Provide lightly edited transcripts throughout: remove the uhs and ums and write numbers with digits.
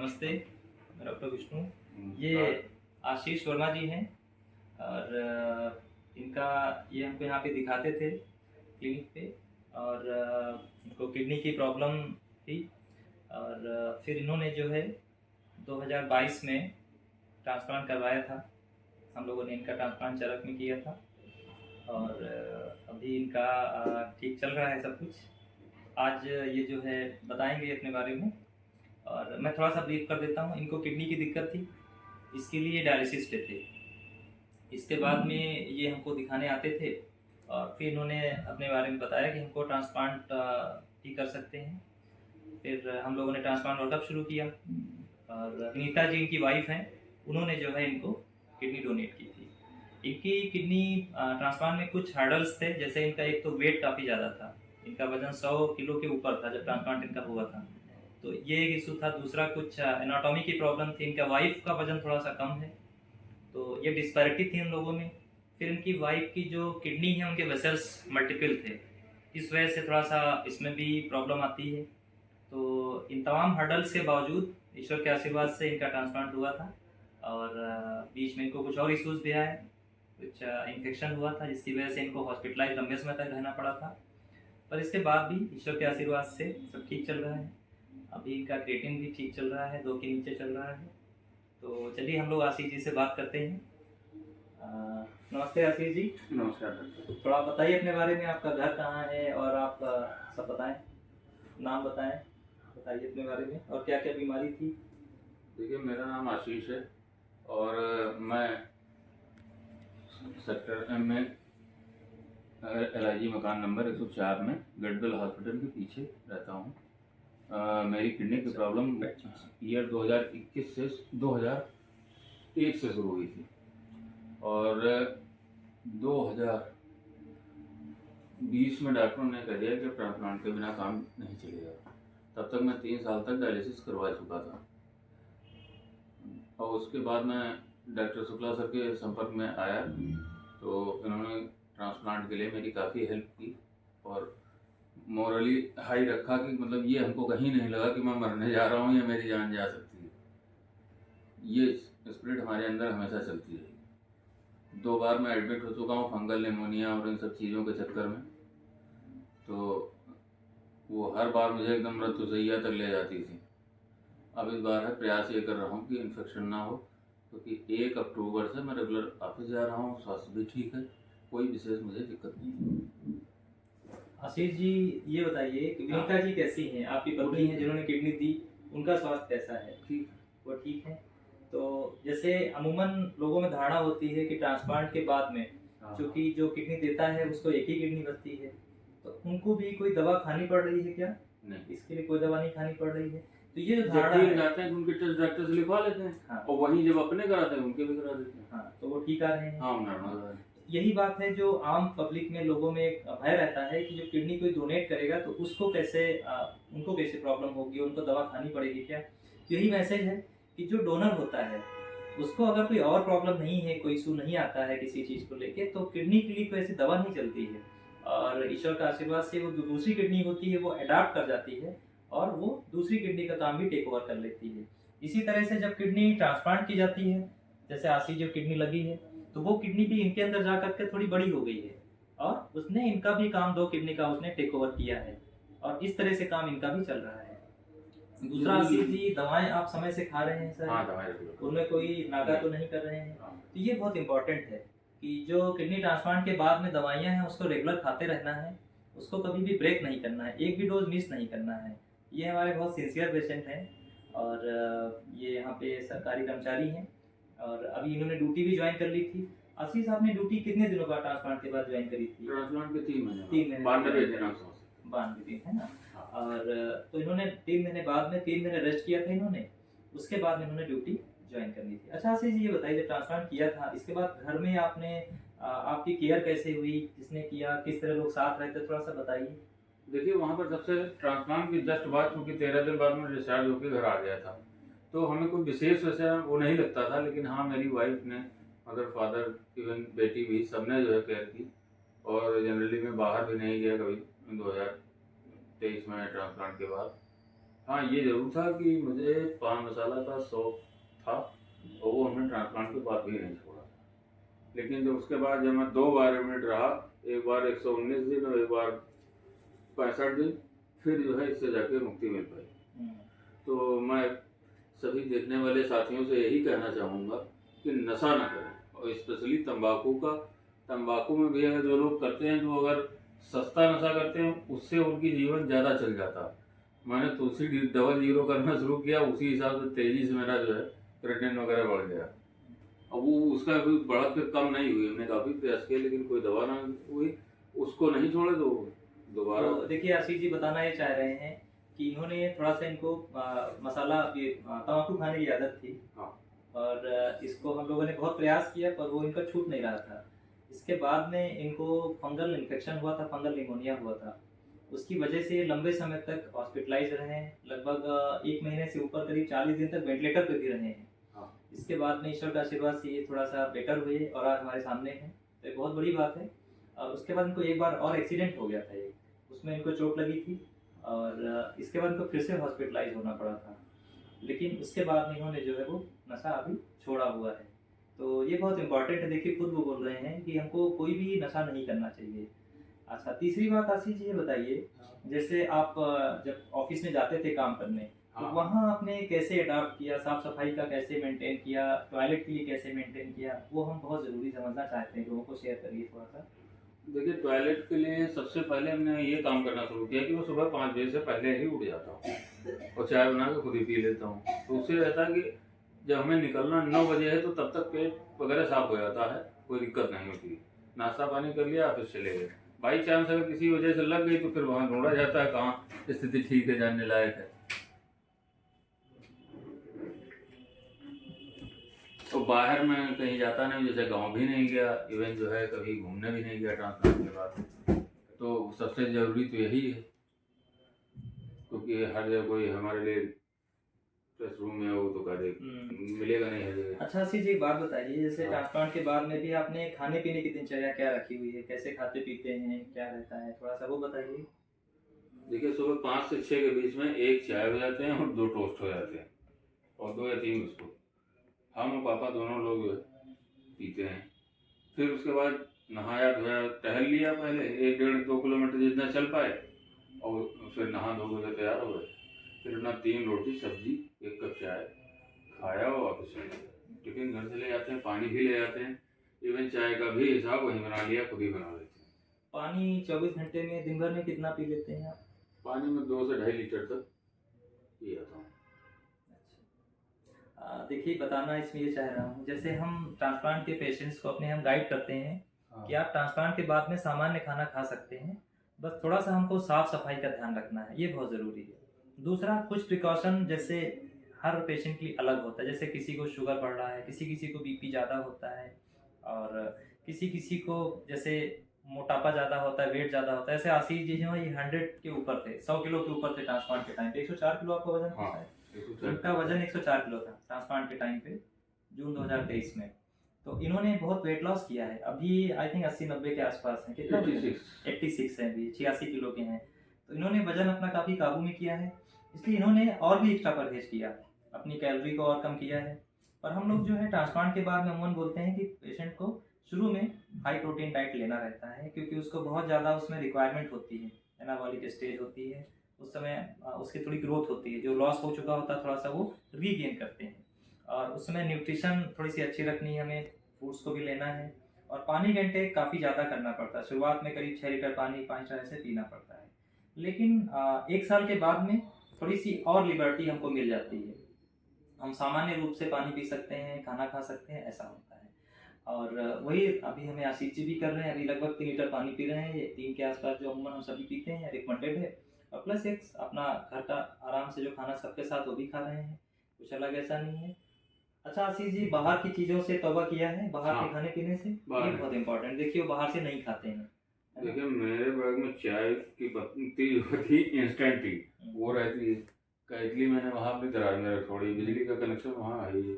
नमस्ते, मैं डॉक्टर विष्णु। ये नमस्कार। आशीष वर्मा जी हैं और इनका ये हमको यहाँ पे दिखाते थे क्लिनिक पे और इनको किडनी की प्रॉब्लम थी और फिर इन्होंने जो है 2022 में ट्रांसप्लांट करवाया था। हम लोगों ने इनका ट्रांसप्लांट चरक में किया था और अभी इनका ठीक चल रहा है सब कुछ। आज ये जो है बताएंगे अपने बारे में और मैं थोड़ा सा ब्रीफ कर देता हूँ। इनको किडनी की दिक्कत थी, इसके लिए डायलिसिस पे थे। इसके बाद में ये हमको दिखाने आते थे और फिर इन्होंने अपने बारे में बताया कि हमको ट्रांसप्लांट ही कर सकते हैं। फिर हम लोगों ने ट्रांसप्लांट वर्कअप शुरू किया और नीता जी इनकी वाइफ हैं, उन्होंने जो है इनको किडनी डोनेट की थी। इनकी किडनी ट्रांसप्लांट में कुछ हर्डल्स थे, जैसे इनका एक तो वेट काफ़ी ज़्यादा था, इनका वजन 100 किलो के ऊपर था जब ट्रांसप्लांट इनका हुआ था, तो ये एक इशू था। दूसरा कुछ एनाटॉमी की प्रॉब्लम थी, इनका वाइफ का वजन थोड़ा सा कम है, तो ये डिस्पैरिटी थी इन लोगों में। फिर इनकी वाइफ की जो किडनी है उनके वेसल्स मल्टीपल थे, इस वजह से थोड़ा सा इसमें भी प्रॉब्लम आती है। तो इन तमाम हर्डल्स के बावजूद ईश्वर के आशीर्वाद से इनका ट्रांसप्लांट हुआ था और बीच में इनको कुछ और इश्यूज भी आए, कुछ इन्फेक्शन हुआ था जिसकी वजह से इनको हॉस्पिटलाइज लंबे समय तक रहना पड़ा था। पर इसके बाद भी ईश्वर के आशीर्वाद से सब ठीक चल रहा है। अभी इनका क्रिएटिन भी ठीक चल रहा है, 2 के नीचे चल रहा है। तो चलिए हम लोग आशीष जी से बात करते हैं। नमस्ते आशीष जी। नमस्कार डॉक्टर। थोड़ा बताइए अपने बारे में, आपका घर कहाँ है और आप सब बताएं, नाम बताएं, बताइए अपने बारे में और क्या क्या बीमारी थी। देखिए, मेरा नाम आशीष है और मैं सेक्टर एम में LIG मकान नंबर 104 में गडबल हॉस्पिटल के पीछे रहता हूँ। मेरी किडनी की प्रॉब्लम ईयर 2021 से 2001 से शुरू हुई थी और 2020 में डॉक्टरों ने कह दिया कि ट्रांसप्लांट के बिना काम नहीं चलेगा। तब तक मैं 3 साल तक डायलिसिस करवा चुका था और उसके बाद मैं डॉक्टर शुक्ला सर के संपर्क में आया तो इन्होंने ट्रांसप्लांट के लिए मेरी काफ़ी हेल्प की और मोरली हाई रखा कि मतलब ये हमको कहीं नहीं लगा कि मैं मरने जा रहा हूँ या मेरी जान जा सकती है। ये स्पिरिट हमारे अंदर हमेशा चलती रही। 2 बार मैं एडमिट हो चुका हूँ फंगल निमोनिया और इन सब चीज़ों के चक्कर में, तो वो हर बार मुझे एकदम मृत्युशैया तक ले जाती थी। अब इस बार है प्रयास ये कर रहा हूँ कि इन्फेक्शन ना हो, क्योंकि 1 अक्टूबर से मैं रेगुलर ऑफिस जा रहा हूँ, स्वास्थ्य भी ठीक है, कोई विशेष मुझे दिक्कत नहीं है। आशीष जी ये बताइए कि नीता जी कैसी हैं, आपकी पत्नी हैं जिन्होंने किडनी दी, उनका स्वास्थ्य कैसा है? ठीक, वो ठीक है। तो जैसे अमूमन लोगों में धारणा होती है कि ट्रांसप्लांट के बाद में चूंकि जो किडनी देता है उसको एक ही किडनी बचती है, तो उनको भी कोई दवा खानी पड़ रही है क्या? नहीं, इसके लिए कोई दवा नहीं खानी पड़ रही है। तो ये जो जब धारणा ठीक है, जाते हैं उनके टेस्ट डॉक्टर से लिखवा लेते हैं। हाँ, और वहीं जब अपने कराते हैं उनके भी करा देते हैं। हाँ, तो वो ठीक आ रहे हैं। हाँ, नॉर्मल है। यही बात है जो आम पब्लिक में लोगों में एक भय रहता है कि जो किडनी कोई डोनेट करेगा तो उसको कैसे उनको कैसे प्रॉब्लम होगी, उनको दवा खानी पड़ेगी क्या? यही मैसेज है कि जो डोनर होता है उसको अगर कोई और प्रॉब्लम नहीं है, कोई इशू नहीं आता है किसी चीज़ को लेके, तो किडनी के लिए कोई ऐसी दवा नहीं चलती है और ईश्वर का आशीर्वाद से वो जो दूसरी किडनी होती है वो अडाप्ट कर जाती है और वो दूसरी किडनी का काम भी टेक ओवर कर लेती है। इसी तरह से जब किडनी ट्रांसप्लांट की जाती है, जैसे आशी जो किडनी लगी है, तो वो किडनी भी इनके अंदर जा करके थोड़ी बड़ी हो गई है और उसने इनका भी काम 2 किडनी का उसने टेक ओवर किया है और इस तरह से काम इनका भी चल रहा है। दूसरा आशीष जी, दवाएं आप समय से खा रहे हैं सर? हाँ, दवाएं रेगुलर, उनमें कोई नागा तो नहीं कर रहे हैं? हाँ। तो ये बहुत इंपॉर्टेंट है कि जो किडनी ट्रांसप्लांट के बाद में दवाइयाँ हैं उसको रेगुलर खाते रहना है, उसको कभी भी ब्रेक नहीं करना है, एक भी डोज मिस नहीं करना है। ये हमारे बहुत सिंसियर पेशेंट हैं और ये यहाँ पे सरकारी कर्मचारी हैं और अभी इन्होंने ड्यूटी भी ज्वाइन कर ली थी। आशीष साहब ने ड्यूटी कितने दिनों का ट्रांसप्लांट के बाद ज्वाइन करी थी? ट्रांसप्लांट के 3 महीने, 3 महीने, 92 दिन आप समझ सकते 92 दिन है ना। हाँ। और तो इन्होंने 3 महीने बाद में 3 महीने रेस्ट किया था इन्होंने, उसके बाद में इन्होंने ड्यूटी ज्वाइन करनी थी। अच्छा आशीष जी ये बताइए, जब ट्रांसप्लांट किया था इसके बाद घर में आपने आपकी केयर कैसे हुई, किसने किया, किस तरह लोग साथ रहते, थोड़ा सा बताइए। देखिए, वहाँ पर सबसे ट्रांसप्लांट की जस्ट बाद, क्योंकि 13 दिन बाद में डिस्चार्ज होकर घर आ गया था, तो हमें कोई विशेष वैसा वो नहीं लगता था, लेकिन हाँ मेरी वाइफ ने, मदर, फादर, इवन बेटी भी, सबने जो है केयर की और जनरली मैं बाहर भी नहीं गया कभी 2023 में ट्रांसप्लांट के बाद। हाँ, ये ज़रूर था कि मुझे पान मसाला का शौक था और वो हमने ट्रांसप्लांट के बाद भी नहीं छोड़ा। लेकिन जब उसके बाद जब मैं 2 बार एडमिट रहा, एक बार 119 दिन और एक बार 65 दिन, फिर जो है इससे जाके मुक्ति मिल पाई। तो मैं सभी देखने वाले साथियों से यही कहना चाहूँगा कि नशा ना करें, और स्पेशली तंबाकू में भी अगर जो लोग करते हैं, जो अगर सस्ता नशा करते हैं, उससे उनकी जीवन ज़्यादा चल जाता है। मैंने तुलसी डबल जीरो करना शुरू किया, उसी हिसाब से तेज़ी से मेरा जो है क्रेटिनिन वगैरह बढ़ गया। अब वो उसका कोई बढ़त फिर कम नहीं हुई, हमने काफ़ी प्रयास किया लेकिन कोई दवा ना हुई, उसको नहीं छोड़े तो दोबारा। तो देखिए आशीष जी बताना ये चाह रहे हैं कि इन्होंने थोड़ा सा इनको मसाला ये तम्बाकू खाने की आदत थी। हाँ। और इसको हम लोगों ने बहुत प्रयास किया पर वो इनका छूट नहीं रहा था। इसके बाद में इनको फंगल इन्फेक्शन हुआ था, फंगल निमोनिया हुआ था। उसकी वजह से लंबे समय तक हॉस्पिटलाइज रहे हैं, लगभग 1 महीने से ऊपर करीब 40 दिन तक वेंटिलेटर पे भी रहे हैं। हाँ। इसके बाद में ईश्वर का आशीर्वाद से ये थोड़ा सा बेटर हुए और आज हमारे सामने हैं, तो ये बहुत बड़ी बात है। और उसके बाद इनको एक बार और एक्सीडेंट हो गया था, एक उसमें इनको चोट लगी थी और इसके बाद इनको फिर से हॉस्पिटलाइज होना पड़ा था। लेकिन उसके बाद में इन्होंने जो है वो नशा अभी छोड़ा हुआ है। तो ये बहुत इंपॉर्टेंट है, देखिए खुद वो बोल रहे हैं कि हमको कोई भी नशा नहीं करना चाहिए। अच्छा, तीसरी बात आशीष जी ये बताइए, जैसे आप जब ऑफिस में जाते थे काम करने, तो हाँ। वहाँ आपने कैसे अडॉप्ट किया, साफ सफाई का कैसे मेंटेन किया, टॉयलेट के लिए कैसे मेंटेन किया, वो हम बहुत ज़रूरी समझना चाहते हैं, लोगों को शेयर करिए थोड़ा सा। देखिए, टॉयलेट के लिए सबसे पहले हमने ये काम करना शुरू किया कि मैं सुबह 5 बजे से पहले ही उठ जाता हूँ और चाय बना के खुद ही पी लेता हूँ। तो उससे रहता है कि जब हमें निकलना 9 बजे है तो तब तक पेट वगैरह साफ हो जाता है, कोई दिक्कत नहीं होती। नाश्ता पानी कर लिया, ऑफिस चले गए। बाई चांस अगर किसी वजह से लग गई तो फिर वहाँ ढूंढा जाता है कहाँ स्थिति ठीक है, जानने लायक है। तो बाहर मैं कहीं जाता नहीं, जैसे गांव भी नहीं गया, इवन जो है कभी घूमने भी नहीं गया ट्रांसप्लांट के बाद। तो सबसे ज़रूरी तो यही है, क्योंकि हर जगह कोई हमारे लिए स्ट्रेस रूम है वो तो करे मिलेगा नहीं हर जगह। अच्छा आशीष जी एक बात बताइए, जैसे ट्रांसप्लांट के बाद में भी आपने खाने पीने की दिनचर्या क्या रखी हुई है, कैसे खाते पीते हैं, क्या रहता है, थोड़ा सा वो बताइए। देखिए, सुबह 5 से 6 के बीच में एक चाय हो जाते हैं और 2 टोस्ट हो जाते हैं और 2 या 3 बिस्कुट। हम और पापा दोनों लोग जो है पीते हैं। फिर उसके बाद नहाया धोया, टहल लिया पहले 1 डेढ़ 2 किलोमीटर जितना चल पाए, और फिर नहा धो के तैयार हो गए। फिर अपना 3 रोटी सब्जी 1 कप चाय खाया और वापस चले गए। टिफिन घर से ले जाते हैं, पानी भी ले जाते हैं, इवन चाय का भी हिसाब वहीं बना लिया, खुद ही बना लेते हैं। पानी 24 घंटे में दिन भर में कितना पी लेते हैं आप? पानी में 2 से 2.5 लीटर तक पी जाता हूँ। देखिए बताना इसमें ये चाह रहा हूँ, जैसे हम ट्रांसप्लांट के पेशेंट्स को अपने हम गाइड करते हैं कि आप ट्रांसप्लांट के बाद में सामान्य खाना खा सकते हैं, बस थोड़ा सा हमको साफ सफाई का ध्यान रखना है, ये बहुत ज़रूरी है। दूसरा, कुछ प्रिकॉशन जैसे हर पेशेंट के लिए अलग होता है, जैसे किसी को शुगर बढ़ रहा है, किसी किसी को बीपी ज़्यादा होता है, और किसी किसी को जैसे मोटापा ज़्यादा होता है, वेट ज़्यादा होता है। ऐसे आशीष जी जो है ये 100 के ऊपर थे, 100 किलो के ऊपर थे ट्रांसप्लांट के टाइम पे, 104 किलो आपका वजन था। हाँ, इनका वजन 104 किलो था ट्रांसप्लांट के टाइम पे, जून 2023 में। तो इन्होंने बहुत वेट लॉस किया है, अभी आई थिंक 80-90 के आसपास है, कितना 86 है, अभी 86 किलो के हैं। तो इन्होंने वजन अपना काफ़ी काबू में किया है, इसलिए इन्होंने और भी एक्स्ट्रा परहेज किया, अपनी कैलोरी को और कम किया है। पर हम लोग जो है ट्रांसप्लांट के बाद में अमूमन बोलते हैं कि पेशेंट को शुरू में हाई प्रोटीन डाइट लेना रहता है, क्योंकि उसको बहुत ज़्यादा उसमें रिक्वायरमेंट होती है, एनाबॉलिक स्टेज होती है, उस समय उसकी थोड़ी ग्रोथ होती है, जो लॉस हो चुका होता है थोड़ा सा वो रीगेन करते हैं। और उस समय न्यूट्रिशन थोड़ी सी अच्छी रखनी है, हमें फ्रूट्स को भी लेना है, और पानी का इंटेक काफ़ी ज़्यादा करना पड़ता है। शुरुआत में करीब 6 लीटर पानी 5 तरह से पीना पड़ता है, लेकिन 1 साल के बाद में थोड़ी सी और लिबर्टी हमको मिल जाती है, हम सामान्य रूप से पानी पी सकते हैं, खाना खा सकते हैं, ऐसा होता है। और वही अभी हमें आशीष जी भी कर रहे हैं, अभी लगभग 3 लीटर पानी पी रहे हैं, ये 3 के आसपास जो अमूमन हम सभी पीते हैं, रिकमेंडेड है। और प्लस एक अपना घर का आराम से जो खाना सबके साथ वो भी खा रहे हैं, कुछ अलग ऐसा नहीं है। अच्छा आशीष जी, बाहर की चीज़ों से तौबा किया है, बाहर के खाने पीने से, ये बहुत इंपॉर्टेंट, देखिए वो बाहर से नहीं खाते हैं। देखिए, मेरे बैग में चाय की पत्ती जो थी इंस्टेंट टी वो रहती है। कैटली मैंने वहाँ भी करा, मेरा थोड़ी बिजली का कनेक्शन वहाँ है ही।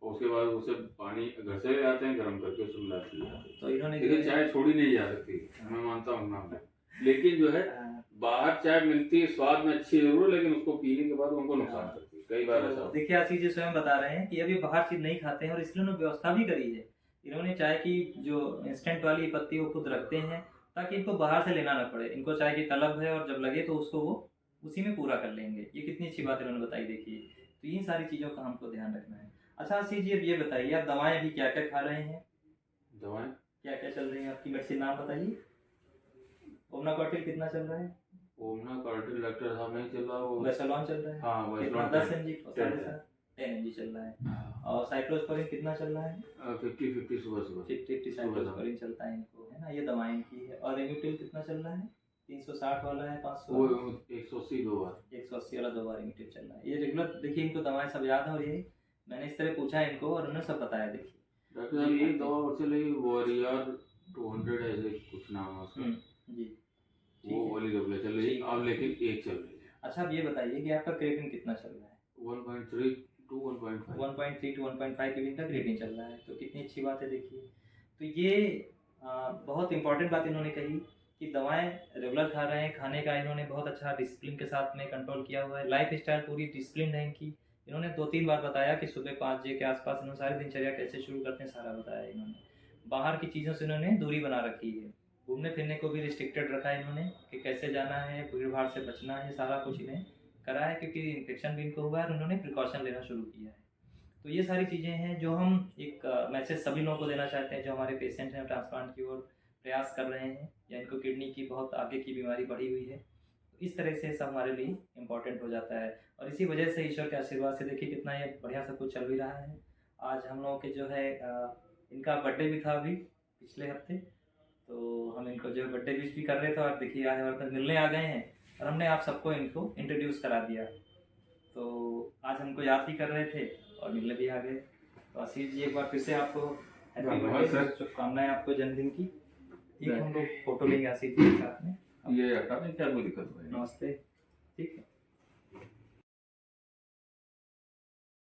उसके बाद उसे पानी घर से ले आते हैं, गर्म करके उसमें मिलाते हैं। तो इन्होंने देखिए, चाय छोड़ी नहीं जा सकती, मैं मानता हूँ नाम में, लेकिन जो है बाहर चाय मिलती है, स्वाद में अच्छी जरूर है, लेकिन उसको पीने के बाद उनको नुकसान हाँ। करती है, कई बार ऐसा तो होता है। देखिए आशीष जी स्वयं बता रहे हैं कि अभी बाहर चीज़ नहीं खाते हैं और इसलिए उन्होंने व्यवस्था भी करी है। इन्होंने चाय की जो इंस्टेंट वाली पत्ती वो खुद रखते हैं ताकि इनको बाहर से लेना ना पड़े। इनको चाय की तलब है और जब लगे तो उसको वो उसी में पूरा कर लेंगे। ये कितनी अच्छी बात इन्होंने बताई देखिए। तो इन सारी चीज़ों का हमको ध्यान रखना है। अच्छा आशीष जी अब ये बताइए आप दवाएं अभी क्या क्या खा रहे हैं? दवाएं क्या क्या चल रही है आपकी मेडिसिन नाम बताइए। ओमना कॉर्टिल कितना चल रहा है? ओमना कार्टिल डॉक्टर साहब नहीं चल रहा, वो वेसलॉन चल रहा है? हाँ कितना? वैसलॉन 10 mg 10 mg चल रहा है। और साइक्लोस्पोरिन कितना चल रहा है? 50-50 सुबह सुबह 50 साइक्लोस्पोरिन चलता है इनको, है ना? ये दवाएं इनकी है। और रेमिटिल कितना चल रहा है? 360 वाला है, 500 वो वाला? 180 2 बार 180 वाला 2 बार रेमिटिल चल रहा है। ये रेगुलर देखिए इनको दवाएं सब याद है और ये मैंने इस तरह पूछा इनको और उन्होंने सब बताया देखिए। डॉक्टर साहब एक दवा और चल रही, वॉरियर 200 ऐसे कुछ नाम है उसका, जी ठीक वो है। वाली रेगुलर चल रही है ठीक है। अब, लेकिन एक चल रही है। अच्छा अब ये बताइए कि आपका क्रेटिन कितना चल रहा है? 1.3 to 1.5 1.3 to 1.5 के बीच का क्रेटिन चल रहा है, तो कितनी अच्छी बात है देखिए। तो ये बहुत इंपॉर्टेंट बात इन्होंने कही कि दवाएं रेगुलर खा रहे हैं। खाने का इन्होंने बहुत अच्छा डिसिप्लिन के साथ में कंट्रोल किया हुआ है। लाइफ स्टाइल पूरी डिसिप्लिन है इनकी। इन्होंने 2-3 बार बताया कि सुबह 5 बजे के आसपास इन्होंने सारी दिनचर्या कैसे शुरू करते हैं सारा बताया इन्होंने। बाहर की चीज़ों से इन्होंने दूरी बना रखी है। घूमने फिरने को भी रिस्ट्रिक्टेड रखा है इन्होंने कि कैसे जाना है, भीड़ भाड़ से बचना है, सारा कुछ इन्हें करा है क्योंकि इन्फेक्शन भी इनको हुआ है और उन्होंने प्रिकॉशन लेना शुरू किया है। तो ये सारी चीज़ें हैं जो हम एक मैसेज सभी लोगों को देना चाहते हैं जो हमारे पेशेंट हैं ट्रांसप्लांट की ओर प्रयास कर रहे हैं या इनको किडनी की बहुत आगे की बीमारी बढ़ी हुई है। तो इस तरह से सब हमारे लिए इम्पोर्टेंट हो जाता है और इसी वजह से ईश्वर के आशीर्वाद से देखिए कितना ये बढ़िया सब कुछ चल भी रहा है। आज हम लोगों के जो है इनका बर्थडे भी था अभी पिछले हफ्ते, तो हम इनको जो बर्थडे विश भी कर रहे थे और देखिए आज हमारे पास मिलने आ गए हैं और हमने आप सबको इनको इंट्रोड्यूस करा दिया। तो आज हमको याद भी कर रहे थे और मिलने भी आ गए। तो आशीष जी एक बार फिर से आपको हैप्पी बर्थडे, शुभकामनाएं आपको जन्मदिन की। ठीक है हम लोग फोटो लेंगे आशीष जी के साथ में। ये हटा दें क्या, कोई दिक्कत नहीं। नमस्ते। ठीक है।